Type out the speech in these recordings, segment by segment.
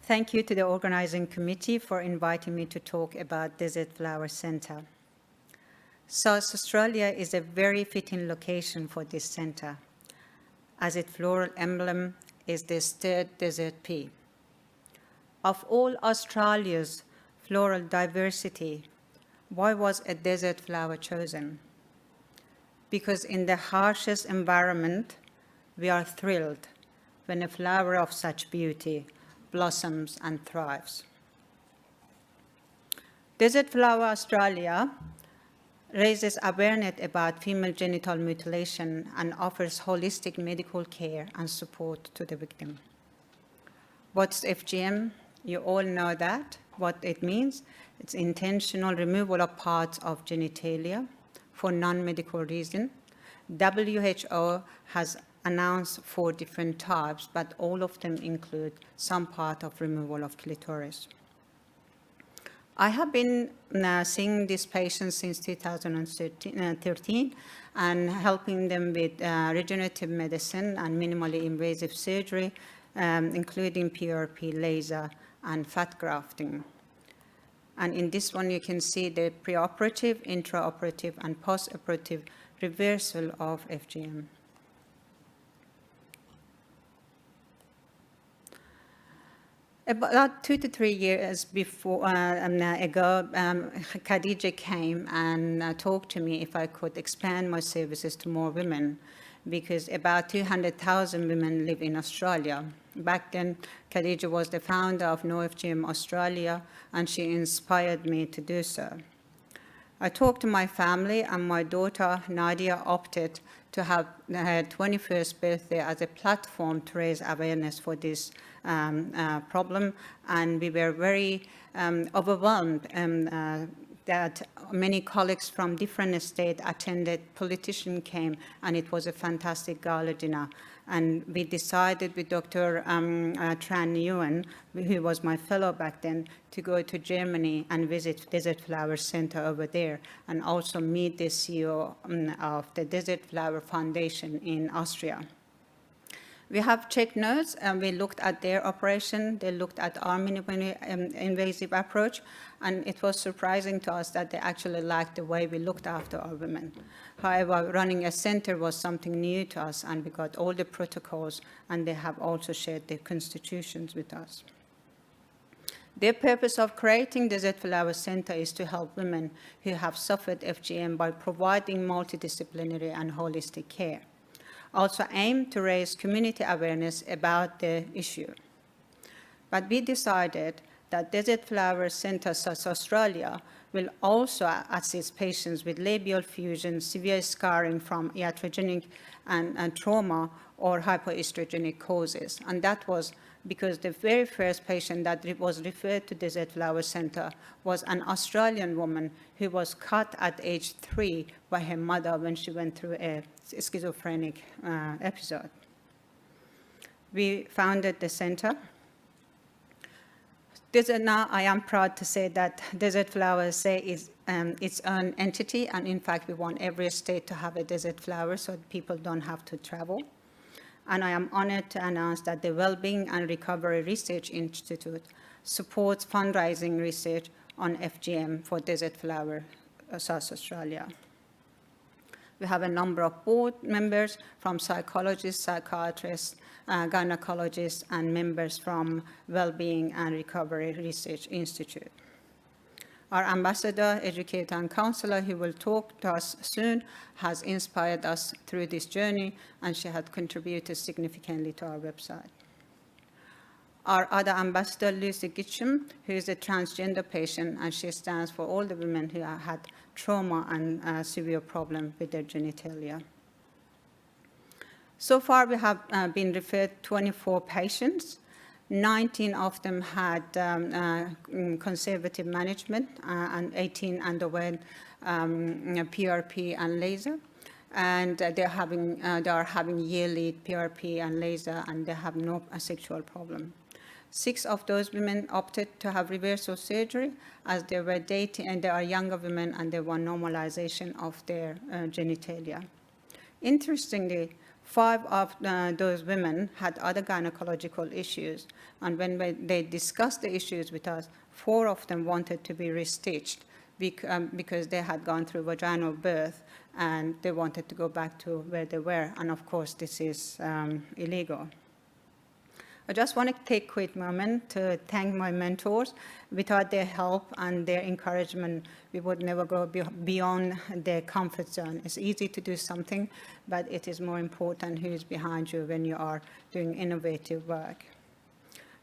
Thank you to the organizing committee for inviting me to talk about Desert Flower Centre. South Australia is a very fitting location for this centre, as its floral emblem is the stirred desert pea. Of all Australia's floral diversity, why was a desert flower chosen? Because in the harshest environment, we are thrilled when a flower of such beauty blossoms and thrives. Desert Flower Australia raises awareness about female genital mutilation and offers holistic medical care and support to the victim. What's FGM? You all know that, what it means. It's intentional removal of parts of genitalia for non-medical reason. WHO has announced 4 different types, but all of them include some part of removal of clitoris. I have been seeing these patients since 2013 and helping them with regenerative medicine and minimally invasive surgery, including PRP, laser, and fat grafting. And in this one, you can see the preoperative, intraoperative, and postoperative reversal of FGM. About 2 to 3 years ago, Khadija came and talked to me if I could expand my services to more women, because about 200,000 women live in Australia. Back then, Khadija was the founder of No FGM Australia, and she inspired me to do so. I talked to my family, and my daughter, Nadia, opted to have her 21st birthday as a platform to raise awareness for this problem. And we were very overwhelmed that many colleagues from different states attended, politicians came, and it was a fantastic gala dinner. And we decided with Dr. Tran Nguyen, who was my fellow back then, to go to Germany and visit Desert Flower Center over there, and also meet the CEO of the Desert Flower Foundation in Austria. We have checked notes, and we looked at their operation. They looked at our minimally invasive approach, and it was surprising to us that they actually liked the way we looked after our women. However, running a center was something new to us, and we got all the protocols, and they have also shared their constitutions with us. The purpose of creating Desert Flower Center is to help women who have suffered FGM by providing multidisciplinary and holistic care. Also aim to raise community awareness about the issue. But we decided that Desert Flower Center South Australia will also assist patients with labial fusion, severe scarring from iatrogenic and trauma or hypoestrogenic causes. And that was because the very first patient that was referred to Desert Flower Center was an Australian woman who was cut at age 3 by her mother when she went through a schizophrenic episode. We founded the center. Now I am proud to say that Desert Flower is its own entity, and in fact we want every state to have a desert flower so people don't have to travel. And I am honored to announce that the Wellbeing and Recovery Research Institute supports fundraising research on FGM for Desert Flower South Australia. We have a number of board members from psychologists, psychiatrists, gynecologists, and members from Wellbeing and Recovery Research Institute. Our ambassador, educator, and counselor, who will talk to us soon, has inspired us through this journey, and she had contributed significantly to our website. Our other ambassador, Lucy Gitchum, who is a transgender patient, and she stands for all the women who have had trauma and severe problem with their genitalia. So far, we have been referred 24 patients. 19 of them had conservative management, and 18 underwent PRP and laser. And they are having yearly PRP and laser, and they have no sexual problem. 6 of those women opted to have reversal surgery as they were dating, and they are younger women, and they want normalization of their genitalia. Interestingly, 5 of those women had other gynecological issues, and when they discussed the issues with us, 4 of them wanted to be restitched because they had gone through vaginal birth and they wanted to go back to where they were, and of course this is illegal. I just want to take a quick moment to thank my mentors. Without their help and their encouragement, we would never go beyond their comfort zone. It's easy to do something, but it is more important who is behind you when you are doing innovative work.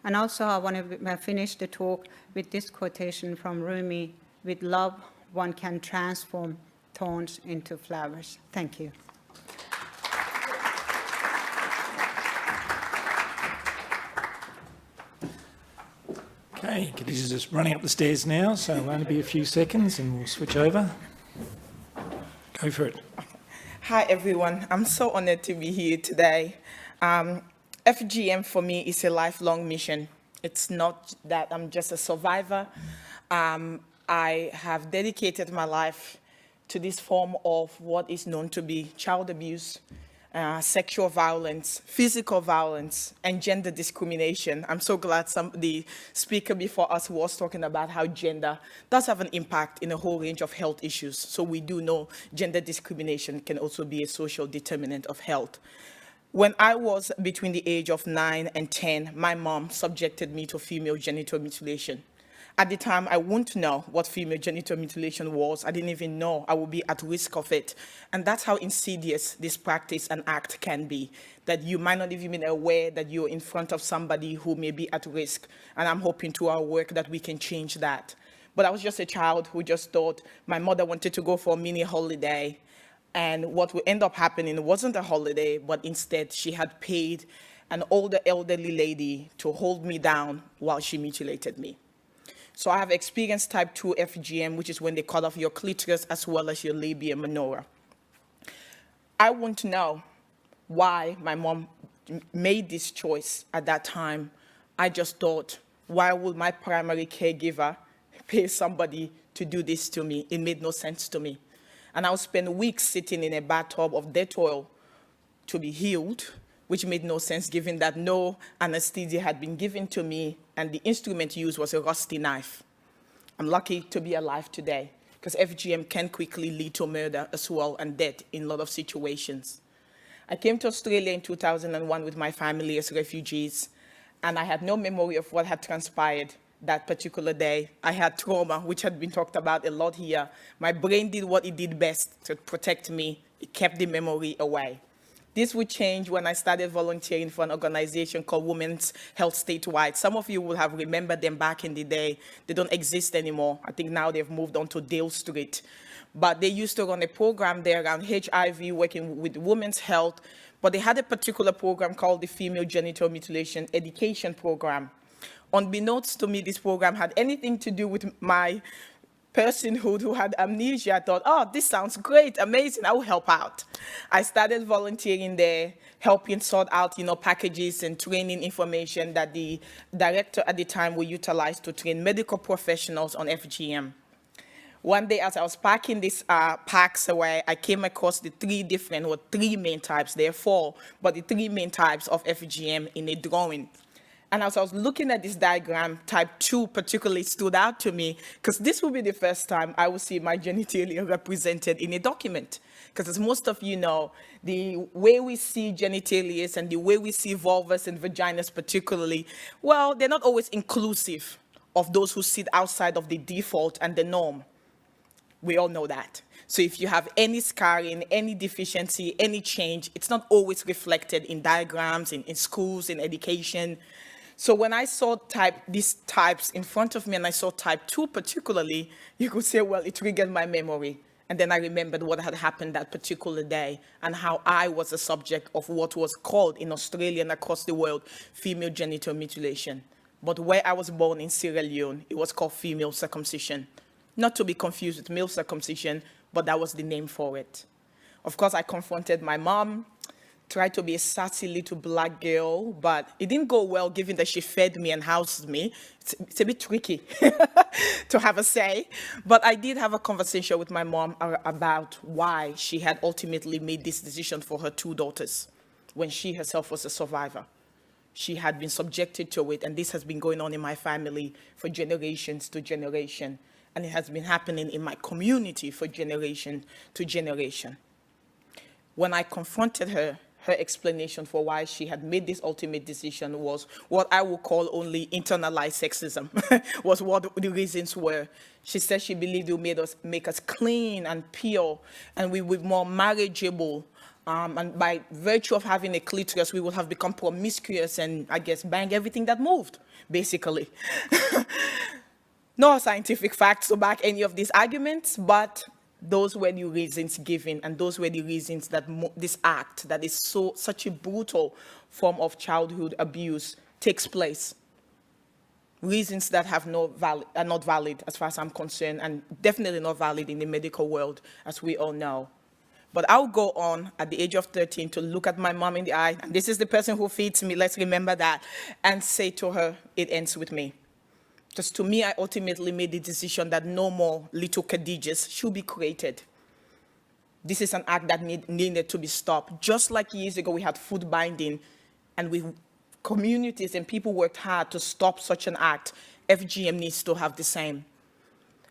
And also, I want to finish the talk with this quotation from Rumi: "With love, one can transform thorns into flowers." Thank you. Okay, Khadija's just running up the stairs now, so it'll only be a few seconds and we'll switch over. Go for it. Hi, everyone. I'm so honored to be here today. FGM for me is a lifelong mission. It's not that I'm just a survivor. I have dedicated my life to this form of what is known to be child abuse, sexual violence, physical violence, and gender discrimination. I'm so glad the speaker before us was talking about how gender does have an impact in a whole range of health issues. So we do know gender discrimination can also be a social determinant of health. When I was between the age of 9 and 10, my mom subjected me to female genital mutilation. At the time, I wouldn't know what female genital mutilation was. I didn't even know I would be at risk of it. And that's how insidious this practice and act can be, that you might not even be aware that you're in front of somebody who may be at risk. And I'm hoping through our work that we can change that. But I was just a child who just thought my mother wanted to go for a mini holiday. And what would end up happening wasn't a holiday, but instead she had paid an older elderly lady to hold me down while she mutilated me. So I have experienced type 2 FGM, which is when they cut off your clitoris as well as your labia minora. I want to know why my mom made this choice at that time. I just thought, why would my primary caregiver pay somebody to do this to me? It made no sense to me. And I would spend weeks sitting in a bathtub of Dettol to be healed, which made no sense given that no anesthesia had been given to me and the instrument used was a rusty knife. I'm lucky to be alive today because FGM can quickly lead to murder as well and death in a lot of situations. I came to Australia in 2001 with my family as refugees, and I had no memory of what had transpired that particular day. I had trauma, which had been talked about a lot here. My brain did what it did best to protect me. It kept the memory away. This would change when I started volunteering for an organization called Women's Health Statewide. Some of you will have remembered them back in the day. They don't exist anymore. I think now they've moved on to Dale Street. But they used to run a program there around HIV, working with women's health. But they had a particular program called the Female Genital Mutilation Education Program. Unbeknownst to me, this program had anything to do with my personhood who had amnesia. I thought, oh, this sounds great, amazing, I will help out. I started volunteering there, helping sort out, packages and training information that the director at the time would utilize to train medical professionals on FGM. One day, as I was packing these packs away, I came across the three main types. There are 4, but the 3 main types of FGM in a drawing. And as I was looking at this diagram, type 2 particularly stood out to me because this will be the first time I will see my genitalia represented in a document. Because as most of you know, the way we see genitalia and the way we see vulvas and vaginas particularly, well, they're not always inclusive of those who sit outside of the default and the norm. We all know that. So if you have any scarring, any deficiency, any change, it's not always reflected in diagrams, in schools, in education. So when I saw these types in front of me and I saw type 2 particularly, you could say, well, it triggered my memory. And then I remembered what had happened that particular day and how I was a subject of what was called in Australia and across the world, female genital mutilation. But where I was born in Sierra Leone, it was called female circumcision. Not to be confused with male circumcision, but that was the name for it. Of course, I confronted my mom, tried to be a sassy little black girl, but it didn't go well given that she fed me and housed me. It's a bit tricky to have a say. But I did have a conversation with my mom about why she had ultimately made this decision for her 2 daughters. when she herself was a survivor. She had been subjected to it, and this has been going on in my family for generations to generation. And it has been happening in my community for generation to generation. When I confronted her, her explanation for why she had made this ultimate decision was what I would call only internalized sexism, was what the reasons were. She said she believed it would make us clean and pure, and we would be more marriageable. And by virtue of having a clitoris, we would have become promiscuous and, I guess, bang everything that moved, basically. No scientific facts to back any of these arguments, but those were the reasons given, and those were the reasons that this act, that is such a brutal form of childhood abuse, takes place. Reasons that are not valid as far as I'm concerned, and definitely not valid in the medical world, as we all know. But I'll go on at the age of 13 to look at my mom in the eye, and this is the person who feeds me, let's remember that, and say to her, it ends with me. Because to me, I ultimately made the decision that no more little Khadijas should be created. This is an act that needed to be stopped. Just like years ago, we had food binding, and communities and people worked hard to stop such an act. FGM needs to have the same.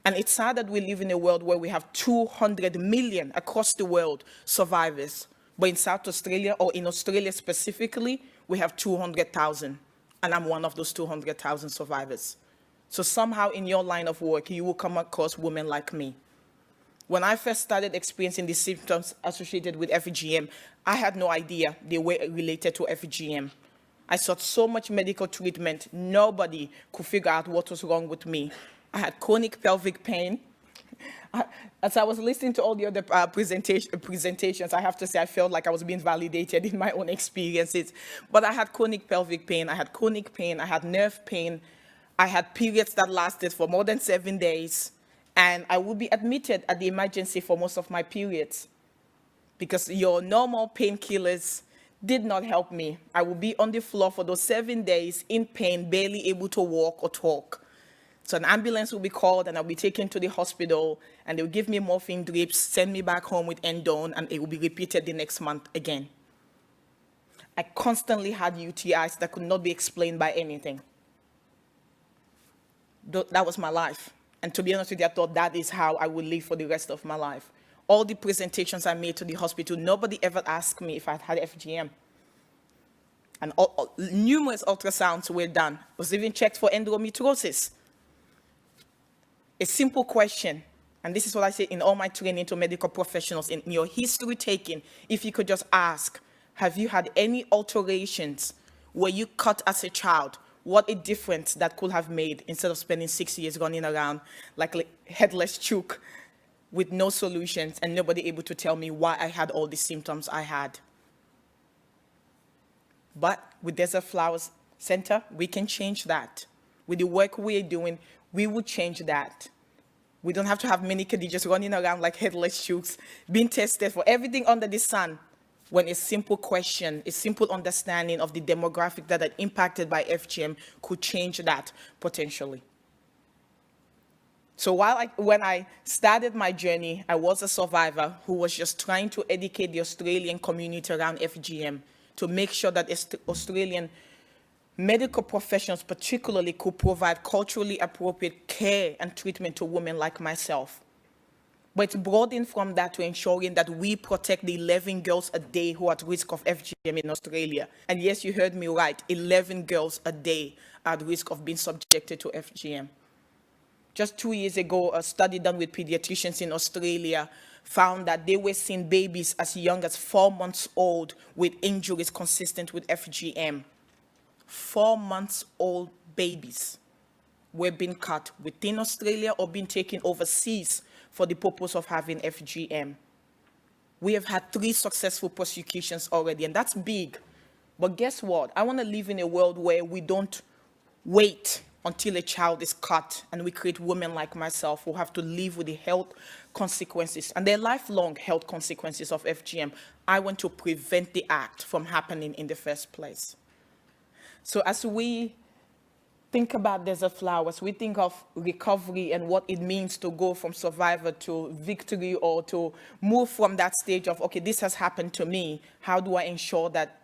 And it's sad that we live in a world where we have 200 million across the world survivors. But in South Australia, or in Australia specifically, we have 200,000. And I'm one of those 200,000 survivors. So somehow in your line of work, you will come across women like me. When I first started experiencing the symptoms associated with FGM, I had no idea they were related to FGM. I sought so much medical treatment, nobody could figure out what was wrong with me. I had chronic pelvic pain. As I was listening to all the other presentations, I have to say I felt like I was being validated in my own experiences. But I had chronic pelvic pain, I had chronic pain, I had nerve pain, I had periods that lasted for more than 7 days, and I would be admitted at the emergency for most of my periods because your normal painkillers did not help me. I would be on the floor for those 7 days in pain, barely able to walk or talk. So an ambulance will be called, and I'll be taken to the hospital, and they'll give me morphine drips, send me back home with endone, and it will be repeated the next month again. I constantly had UTIs that could not be explained by anything. That was my life. And to be honest with you, I thought that is how I would live for the rest of my life. All the presentations I made to the hospital, nobody ever asked me if I had FGM. And numerous ultrasounds were done. I was even checked for endometriosis. A simple question, and this is what I say in all my training to medical professionals, in your history taking, if you could just ask, have you had any alterations where you cut as a child? What a difference that could have made instead of spending 6 years running around like a headless chook with no solutions and nobody able to tell me why I had all the symptoms I had. But with Desert Flowers Center, we can change that. With the work we're doing, we will change that. We don't have to have many Khadijas running around like headless chooks, being tested for everything under the sun, when a simple question, a simple understanding of the demographic that are impacted by FGM could change that potentially. So when I started my journey, I was a survivor who was just trying to educate the Australian community around FGM to make sure that Australian medical professionals particularly could provide culturally appropriate care and treatment to women like myself. But it's broadened from that to ensuring that we protect the 11 girls a day who are at risk of FGM in Australia. And yes, you heard me right, 11 girls a day are at risk of being subjected to FGM. Just 2 years ago, a study done with pediatricians in Australia found that they were seeing babies as young as 4 months old with injuries consistent with FGM. 4 months old babies were being cut within Australia or being taken overseas for the purpose of having FGM. We have had 3 successful prosecutions already, and that's big. But guess what? I want to live in a world where we don't wait until a child is cut and we create women like myself who have to live with the health consequences and their lifelong health consequences of FGM. I want to prevent the act from happening in the first place. So as we think about Desert Flowers, we think of recovery and what it means to go from survivor to victory, or to move from that stage of, okay, this has happened to me. How do I ensure that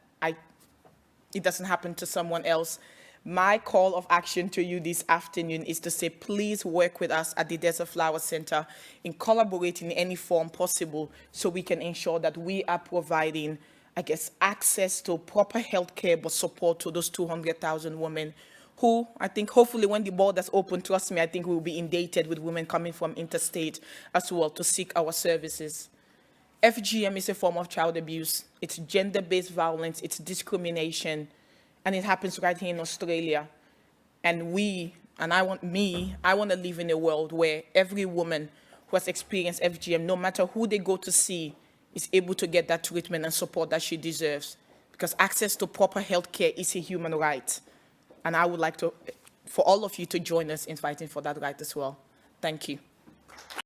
it doesn't happen to someone else. My call of action to you this afternoon is to say, please work with us at the Desert Flower Center in collaborating in any form possible so we can ensure that we are providing, I guess, access to proper health care but support to those 200,000 women who, I think, hopefully when the borders open, trust me, I think we will be inundated with women coming from interstate as well to seek our services. FGM is a form of child abuse. It's gender-based violence, it's discrimination, and it happens right here in Australia. And I want to live in a world where every woman who has experienced FGM, no matter who they go to see, is able to get that treatment and support that she deserves. Because access to proper health care is a human right. And I would like for all of you to join us in fighting for that right as well. Thank you.